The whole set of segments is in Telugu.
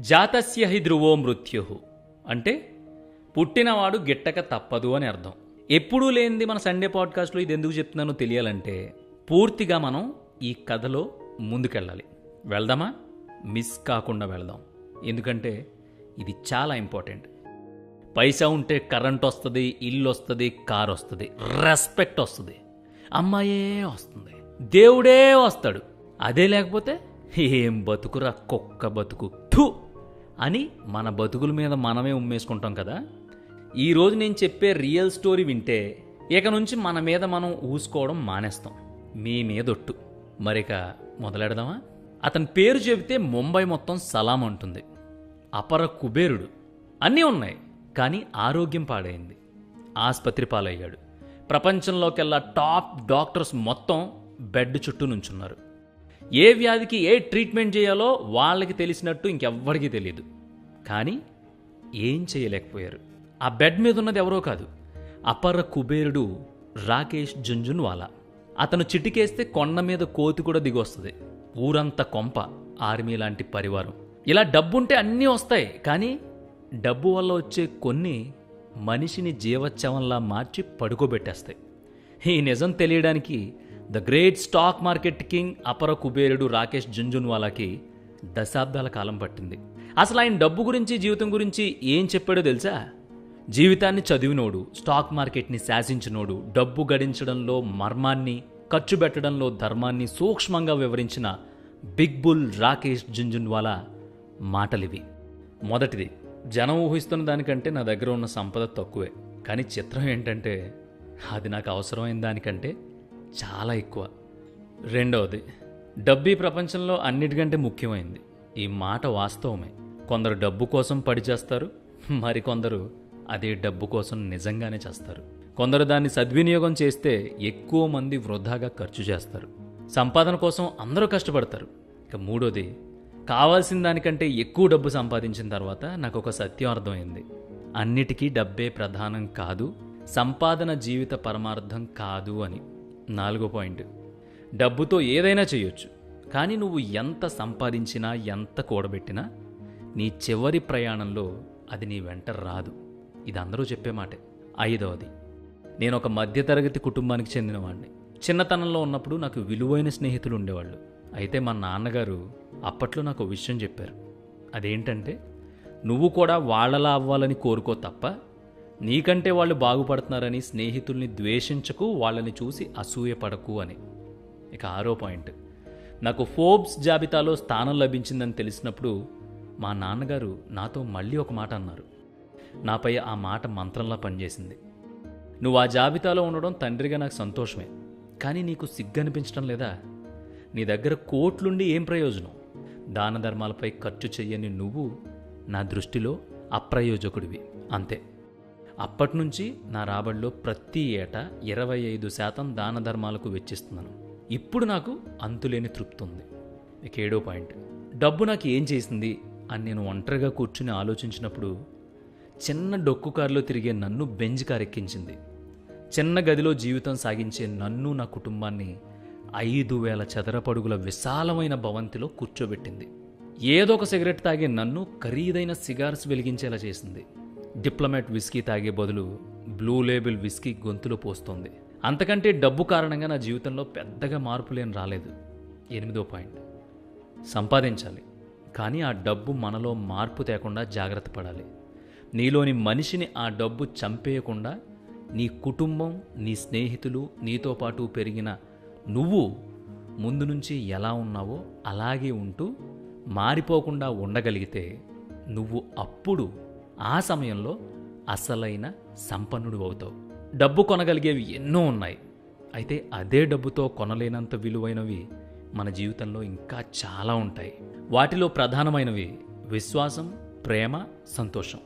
జాతస్య హి ధ్రువో మృత్యు అంటే పుట్టినవాడు గిట్టక తప్పదు అని అర్థం. ఎప్పుడూ లేనిది మన సండే పాడ్కాస్ట్లో ఇది ఎందుకు చెప్తున్నానో తెలియాలంటే పూర్తిగా మనం ఈ కథలో ముందుకెళ్ళాలి. వెళ్దామా? మిస్ కాకుండా వెళ్దాం. ఎందుకంటే ఇది చాలా ఇంపార్టెంట్. పైసా ఉంటే కరెంట్ వస్తుంది, ఇల్లు వస్తుంది, కారు వస్తుంది, రెస్పెక్ట్ వస్తుంది, అమ్మాయే వస్తుంది, దేవుడే వస్తాడు. అదే లేకపోతే ఏం బతుకురా కుక్క బతుకు థు అని మన బతుకుల మీద మనమే ఉమ్మేసుకుంటాం కదా. ఈరోజు నేను చెప్పే రియల్ స్టోరీ వింటే ఇక నుంచి మన మీద మనం ఊసుకోవడం మానేస్తాం. మీ మీదొట్టు. మరిక మొదలెడదామా? అతని పేరు చెబితే ముంబై మొత్తం సలాం అంటుంది. అపర కుబేరుడు. అన్నీ ఉన్నాయి, కానీ ఆరోగ్యం పాడైంది. ఆసుపత్రి పాలయ్యాడు. ప్రపంచంలోకెల్లా టాప్ డాక్టర్స్ మొత్తం బెడ్ చుట్టూ నుంచున్నారు. ఏ వ్యాధికి ఏ ట్రీట్మెంట్ చేయాలో వాళ్ళకి తెలిసినట్టు ఇంకెవ్వరికీ తెలియదు. కానీ ఏం చేయలేకపోయారు. ఆ బెడ్ మీద ఉన్నది ఎవరో కాదు, అపర కుబేరుడు రాకేష్ జుంజున్వాలా. అతను చిటికేస్తే కొండ మీద కోతి కూడా దిగొస్తుంది. ఊరంతా కొంప, ఆర్మీ లాంటి పరివారం. ఇలా డబ్బుంటే అన్నీ వస్తాయి, కానీ డబ్బు వల్ల వచ్చే కొన్ని మనిషిని జీవోత్సవంలా మార్చి పడుకోబెట్టేస్తాయి. ఈ నిజం తెలియడానికి the great stock market king అపర కుబేరుడు రాకేష్ జుంజున్వాలాకి దశాబ్దాల కాలం పట్టింది. అసలు ఆయన డబ్బు గురించి, జీవితం గురించి ఏం చెప్పాడో తెలుసా? జీవితాన్ని చదివినోడు, స్టాక్ మార్కెట్ని శాసించినోడు, డబ్బు గడించడంలో మర్మాన్ని, ఖర్చు పెట్టడంలో ధర్మాన్ని సూక్ష్మంగా వివరించిన బిగ్ బుల్ రాకేష్ జుంజున్వాలా మాటలివి. మొదటిది, జనం ఊహిస్తున్న దానికంటే నా దగ్గర ఉన్న సంపద తక్కువే, కానీ చిత్రం ఏంటంటే అది నాకు అవసరమైన దానికంటే చాలా ఎక్కువ. రెండవది, డబ్బు ఈ ప్రపంచంలో అన్నిటికంటే ముఖ్యమైంది. ఈ మాట వాస్తవమే. కొందరు డబ్బు కోసం పడిచేస్తారు, మరికొందరు అదే డబ్బు కోసం నిజంగానే చేస్తారు. కొందరు దాన్ని సద్వినియోగం చేస్తే ఎక్కువ మంది వృధాగా ఖర్చు చేస్తారు. సంపాదన కోసం అందరూ కష్టపడతారు. ఇక మూడోది, కావాల్సిన దానికంటే ఎక్కువ డబ్బు సంపాదించిన తర్వాత నాకు ఒక సత్యం అర్థమైంది. అన్నిటికీ డబ్బే ప్రధానం కాదు, సంపాదన జీవిత పరమార్థం కాదు అని. నాలుగో పాయింట్, డబ్బుతో ఏదైనా చేయొచ్చు, కానీ నువ్వు ఎంత సంపాదించినా, ఎంత కూడబెట్టినా నీ చివరి ప్రయాణంలో అది నీ వెంట రాదు. ఇది అందరూ చెప్పే మాటే. ఐదవది, నేను ఒక మధ్యతరగతి కుటుంబానికి చెందినవాడిని. చిన్నతనంలో ఉన్నప్పుడు నాకు విలువైన స్నేహితులు ఉండేవాళ్ళు. అయితే మా నాన్నగారు అప్పట్లో నాకు విషయం చెప్పారు. అదేంటంటే, నువ్వు కూడా వాళ్ళలా అవ్వాలని కోరుకో తప్ప నీకంటే వాళ్ళు బాగుపడుతున్నారని స్నేహితుల్ని ద్వేషించకు, వాళ్ళని చూసి అసూయపడకు అని. ఇక ఆరో పాయింట్, నాకు ఫోర్బ్స్ జాబితాలో స్థానం లభించిందని తెలిసినప్పుడు మా నాన్నగారు నాతో మళ్ళీ ఒక మాట అన్నారు. నాపై ఆ మాట మంత్రంలా పనిచేసింది. నువ్వు ఆ జాబితాలో ఉండడం తండ్రిగా నాకు సంతోషమే, కానీ నీకు సిగ్గనిపించడం లేదా? నీ దగ్గర కోట్లుండి ఏం ప్రయోజనం? దాన ధర్మాలపై ఖర్చు చెయ్యని నువ్వు నా దృష్టిలో అప్రయోజకుడివి, అంతే. అప్పటినుంచి నా రాబడిలో ప్రతి ఏటా 25% దాన ధర్మాలకు వెచ్చిస్తున్నాను. ఇప్పుడు నాకు అంతులేని తృప్తి ఉంది. ఇక ఏడో పాయింట్, డబ్బు నాకు ఏం చేసింది అని నేను ఒంటరిగా కూర్చుని ఆలోచించినప్పుడు చిన్న డొక్కు కారులో తిరిగే నన్ను బెంజ్ కారు ఎక్కించింది. చిన్న గదిలో జీవితం సాగించే నన్ను, నా కుటుంబాన్ని 5,000 చదరపడుగుల విశాలమైన భవంతిలో కూర్చోబెట్టింది. ఏదో ఒక సిగరెట్ తాగే నన్ను ఖరీదైన సిగార్స్ వెలిగించేలా చేసింది. డిప్లొమాట్ విస్కీ తాగే బదులు బ్లూ లేబుల్ విస్కీ గొంతులో పోస్తోంది. అంతకంటే డబ్బు కారణంగా నా జీవితంలో పెద్దగా మార్పులేం రాలేదు. ఎనిమిదో పాయింట్, సంపాదించాలి, కానీ ఆ డబ్బు మనలో మార్పు తేకుండా జాగ్రత్త పడాలి. నీలోని మనిషిని ఆ డబ్బు చంపేయకుండా నీ కుటుంబం, నీ స్నేహితులు, నీతో పాటు పెరిగిన నువ్వు ముందు నుంచి ఎలా ఉన్నావో అలాగే ఉంటూ మారిపోకుండా ఉండగలిగితే నువ్వు అప్పుడు ఆ సమయంలో అసలైన సంపన్నుడు అవుతావు. డబ్బు కొనగలిగేవి ఎన్నో ఉన్నాయి, అయితే అదే డబ్బుతో కొనలేనంత విలువైనవి మన జీవితంలో ఇంకా చాలా ఉంటాయి. వాటిలో ప్రధానమైనవి విశ్వాసం, ప్రేమ, సంతోషం.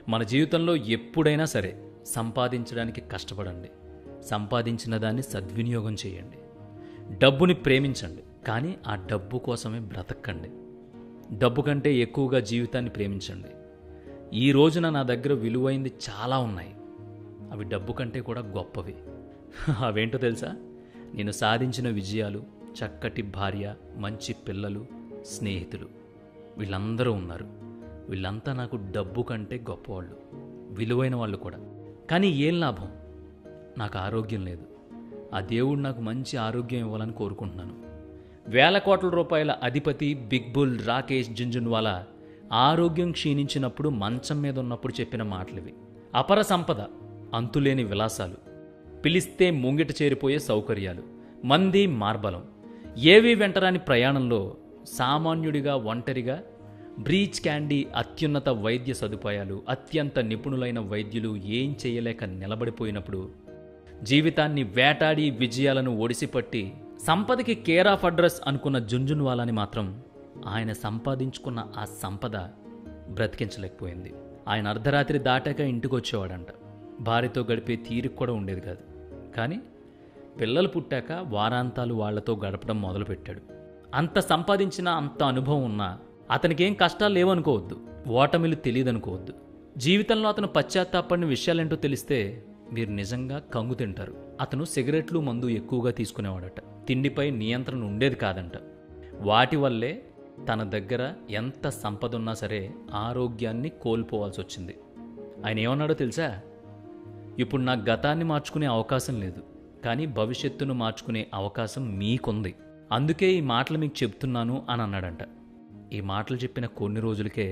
మన జీవితంలో ఎప్పుడైనా సరే సంపాదించడానికి కష్టపడండి, సంపాదించిన దాన్ని సద్వినియోగం చేయండి. డబ్బుని ప్రేమించండి, కానీ ఆ డబ్బు కోసమే బ్రతకండి. డబ్బు కంటే ఎక్కువగా జీవితాన్ని ప్రేమించండి. ఈ రోజున నా దగ్గర విలువైంది చాలా ఉన్నాయి, అవి డబ్బు కంటే కూడా గొప్పవి. అవేంటో తెలుసా? నేను సాధించిన విజయాలు, చక్కటి భార్య, మంచి పిల్లలు, స్నేహితులు. వీళ్ళందరూ ఉన్నారు. వీళ్ళంతా నాకు డబ్బు కంటే గొప్పవాళ్ళు, విలువైన వాళ్ళు కూడా. కానీ ఏం లాభం? నాకు ఆరోగ్యం లేదు. ఆ దేవుడు నాకు మంచి ఆరోగ్యం ఇవ్వాలని కోరుకుంటున్నాను. వేల కోట్ల రూపాయల అధిపతి బిగ్ బుల్ రాకేష్ జుంజున్వాలా ఆరోగ్యం క్షీణించినప్పుడు మంచం మీద ఉన్నప్పుడు చెప్పిన మాటలివి. అపర సంపద, అంతులేని విలాసాలు, పిలిస్తే ముంగిట చేరిపోయే సౌకర్యాలు, మంది మార్బలం, ఏవీ వెంటరాని ప్రయాణంలో సామాన్యుడిగా ఒంటరిగా బ్రీచ్ క్యాండీ అత్యున్నత వైద్య సదుపాయాలు, అత్యంత నిపుణులైన వైద్యులు ఏం చేయలేక నిలబడిపోయినప్పుడు జీవితాన్ని వేటాడి విజయాలను ఒడిసిపట్టి సంపదకి కేర్ ఆఫ్ అడ్రస్ అనుకున్న జుంజున్వాలాని మాత్రం ఆయన సంపాదించుకున్న ఆ సంపద బ్రతికించలేకపోయింది. ఆయన అర్ధరాత్రి దాటాక ఇంటికి వచ్చేవాడంట. భార్యతో గడిపే తీరిక కూడా ఉండేది కాదు. కానీ పిల్లలు పుట్టాక వారాంతాలు వాళ్లతో గడపడం మొదలుపెట్టాడు. అంత సంపాదించిన, అంత అనుభవం ఉన్నా అతనికేం కష్టాలు లేవనుకోవద్దు, ఓటమిలు తెలియదనుకోవద్దు. జీవితంలో అతను పశ్చాత్తాపడిన విషయాలేంటో తెలిస్తే మీరు నిజంగా కంగు తింటారు. అతను సిగరెట్లు, మందు ఎక్కువగా తీసుకునేవాడట. తిండిపై నియంత్రణ ఉండేది కాదంట. వాటి వల్లే తన దగ్గర ఎంత సంపద ఉన్నా సరే ఆరోగ్యాన్ని కోల్పోవాల్సి వచ్చింది. ఆయన ఏమన్నాడో తెలుసా? ఇప్పుడు నా గతాన్ని మార్చుకునే అవకాశం లేదు, కానీ భవిష్యత్తును మార్చుకునే అవకాశం మీకుంది. అందుకే ఈ మాటలు మీకు చెప్తున్నాను అని అన్నాడంట. ఈ మాటలు చెప్పిన కొన్ని రోజులకే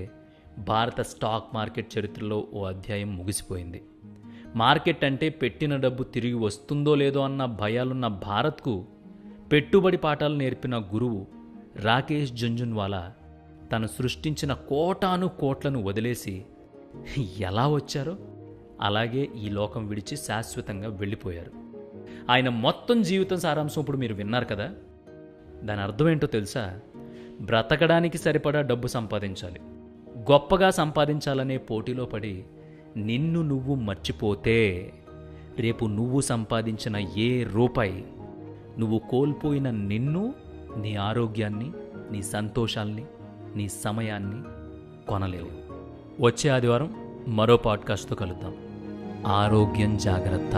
భారత స్టాక్ మార్కెట్ చరిత్రలో ఓ అధ్యాయం ముగిసిపోయింది. మార్కెట్ అంటే పెట్టిన డబ్బు తిరిగి వస్తుందో లేదో అన్న భయాలున్న భారత్కు పెట్టుబడి పాఠాలు నేర్పిన గురువు రాకేష్ జుంజున్వాలా తను సృష్టించిన కోటాను కోట్లను వదిలేసి ఎలా వచ్చారో అలాగే ఈ లోకం విడిచి శాశ్వతంగా వెళ్ళిపోయారు. ఆయన మొత్తం జీవితం సారాంశం ఇప్పుడు మీరు విన్నారు కదా. దాని అర్థం ఏంటో తెలుసా? బ్రతకడానికి సరిపడా డబ్బు సంపాదించాలి. గొప్పగా సంపాదించాలనే పోటీలో పడి నిన్ను నువ్వు మర్చిపోతే రేపు నువ్వు సంపాదించిన ఏ రూపాయి నువ్వు కోల్పోయిన నిన్ను, నీ ఆరోగ్యాన్ని, నీ సంతోషాల్ని, నీ సమయాన్ని కొనలేవు. వచ్చే ఆదివారం మరో పాడ్కాస్ట్తో కలుద్దాం. ఆరోగ్యం జాగ్రత్త.